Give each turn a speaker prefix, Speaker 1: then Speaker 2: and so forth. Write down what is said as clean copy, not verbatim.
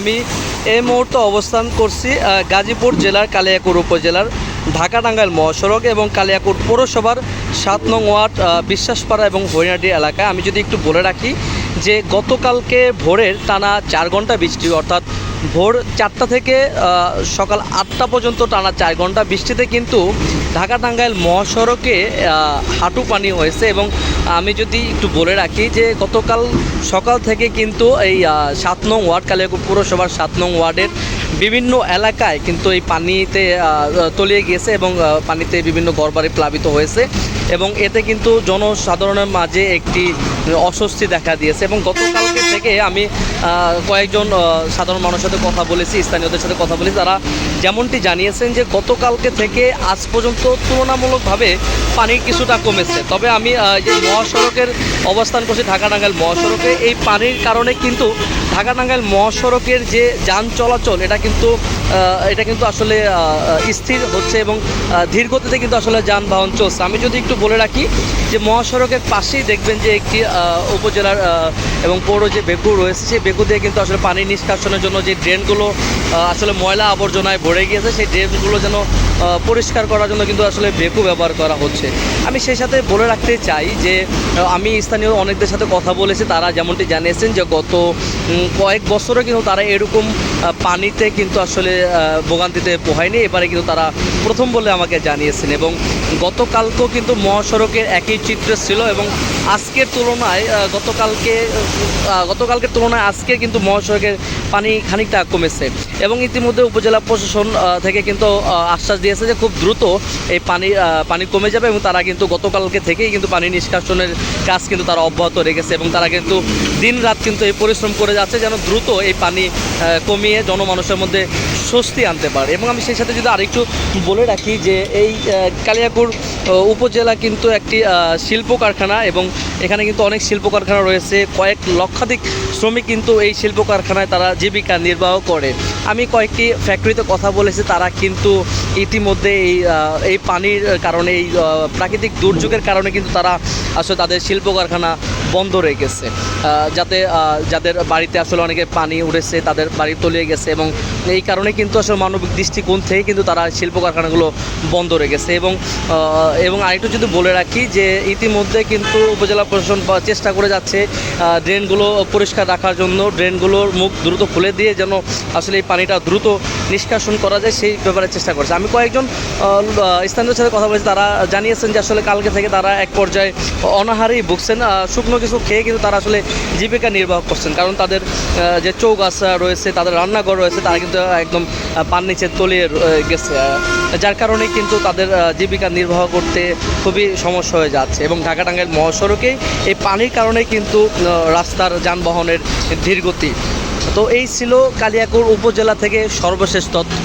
Speaker 1: আমি এই মুহূর্তে অবস্থান করছি গাজীপুর জেলার কালিয়াকৈর উপজেলার ঢাকা-টাঙ্গাইল মহাসড়ক এবং কালিয়াকৈর পৌরসভার ৭ নং ওয়ার্ড বিশ্বাসপাড়া এবং হরিণাটি এলাকায়। আমি যদি একটু বলে রাখি যে গতকালকে ভোরের টানা ৪ ঘন্টা বৃষ্টি, অর্থাৎ ভোর ৪টা থেকে সকাল ৮টা পর্যন্ত টানা ৪ ঘন্টা বৃষ্টিতে কিন্তু ঢাকা-টাঙ্গাইল মহাসড়কে হাঁটু পানি হয়েছে। এবং আমি যদি একটু বলে রাখি যে গতকাল সকাল থেকে কিন্তু এই ৭ নং ওয়ার্ড কালিয়াকৈর পৌরসভার ৭ নং ওয়ার্ডের বিভিন্ন এলাকায় কিন্তু এই পানিতে তলিয়ে গিয়েছে এবং পানিতে বিভিন্ন ঘরবাড়ি প্লাবিত হয়েছে এবং এতে কিন্তু জনসাধারণের মাঝে একটি অস্বস্তি দেখা দিয়েছে। এবং গতকালকে থেকে আমি কয়েকজন সাধারণ মানুষের সাথে কথা বলেছি, স্থানীয়দের সাথে কথা বলেছি, তারা যেমনটি জানিয়েছেন যে গতকালকে থেকে আজ পর্যন্ত তুলনামূলকভাবে পানি কিছুটা কমেছে। তবে আমি যে মহাসড়কের অবস্থান করছি ঢাকা-টাঙ্গাইল মহাসড়কে, এই পানির কারণে কিন্তু ঢাকা-টাঙ্গাইল মহাসড়কের যে যান চলাচল এটা কিন্তু আসলে স্থির হচ্ছে এবং ধীর গতিতে কিন্তু আসলে যানবাহন চলছে। আমি যদি একটু বলে রাখি যে মহাসড়কের পাশেই দেখবেন যে একটি উপজেলার এবং পৌর যে বেকু রয়েছে, সেই বেকু দিয়ে কিন্তু আসলে পানি নিষ্কাশনের জন্য যে ড্রেনগুলো আসলে ময়লা আবর্জনায় ভরে গিয়েছে, সেই ড্রেনগুলো যেন পরিষ্কার করার জন্য কিন্তু আসলে বেকু ব্যবহার করা হচ্ছে। আমি সেই সাথে বলে রাখতে চাই যে আমি স্থানীয় অনেকদের সাথে কথা বলেছি, তারা যেমনটি জানিয়েছেন যে গত কয়েক বছরে কিন্তু তারা এরকম পানিতে কিন্তু আসলে ভোগান্তিতে পোহায়নি, এবারে কিন্তু তারা প্রথম বলে আমাকে জানিয়েছেন। এবং গতকালকেও কিন্তু মহাসড়কের একই চিত্র ছিল এবং আজকের তুলনায় গতকালকের তুলনায় আজকে কিন্তু মহাসড়কের পানি খানিকটা কমেছে এবং ইতিমধ্যে উপজেলা প্রশাসন থেকে কিন্তু আশ্বাস দিয়েছে যে খুব দ্রুত এই পানি কমে যাবে এবং তারা কিন্তু গতকালকে থেকেই কিন্তু পানি নিষ্কাশনের কাজ কিন্তু তারা অব্যাহত রেখেছে এবং তারা কিন্তু দিন রাত কিন্তু এই পরিশ্রম করে যাচ্ছে যেন দ্রুত এই পানি কমিয়ে জনমানুষের মধ্যে স্বস্তি আনতে পারে। এবং আমি সেই সাথে যদি আরেকটু বলে রাখি যে এই কালিয়াকৈর উপজেলা কিন্তু একটি শিল্প কারখানা এবং এখানে কিন্তু অনেক শিল্প কারখানা রয়েছে, কয়েক লক্ষাধিক শ্রমিক কিন্তু এই শিল্প কারখানায় তারা জীবিকা নির্বাহ করে। আমি কয়েকটি ফ্যাক্টরিতে কথা বলেছি, তারা কিন্তু ইতিমধ্যে এই পানির কারণে, এই প্রাকৃতিক দুর্যোগের কারণে কিন্তু তারা আসলে তাদের শিল্প কারখানা বন্ধ রেখেছে, যাদের বাড়িতে আসলে অনেকে পানি উঠেছে তাদের বাড়ি তলিয়ে গেছে এবং এই কারণে কিন্তু আসলে মানবিক দৃষ্টিকোণ থেকে কিন্তু তারা শিল্প কারখানাগুলো বন্ধ রেখেছে। এবং আরেকটু যদি বলে রাখি যে ইতিমধ্যে কিন্তু উপজেলা প্রশাসন চেষ্টা করে যাচ্ছে ড্রেনগুলো পরিষ্কার রাখার জন্য, ড্রেনগুলোর মুখ দ্রুত খুলে দিয়ে যেন আসলে এই পানিটা দ্রুত নিষ্কাশন করা যায় সেই ব্যাপারে চেষ্টা করছে। আমি কয়েকজন স্থানীয়দের সাথে কথা বলেছি, তারা জানিয়েছেন যে আসলে কালকে থেকে তারা এক পর্যায়ে অনাহারেই ভুগছেন, শুকনো কিছু খেয়ে কিন্তু তারা আসলে জীবিকা নির্বাহ করছেন, কারণ তাদের যে চৌগাছা রয়েছে, তাদের রান্নাঘর রয়েছে, তারা কিন্তু একদম পানির নিচে তলিয়ে গেছে, যার কারণে কিন্তু তাদের জীবিকা নির্বাহ করতে খুবই সমস্যা হয়ে যাচ্ছে। এবং ঢাকা-টাঙ্গাইল মহাসড়কে এই পানির কারণে কিন্তু রাস্তার যানবাহনের ধীরগতি। তো এই ছিল কালিয়াকৈর উপজেলা থেকে সর্বশেষ তথ্য।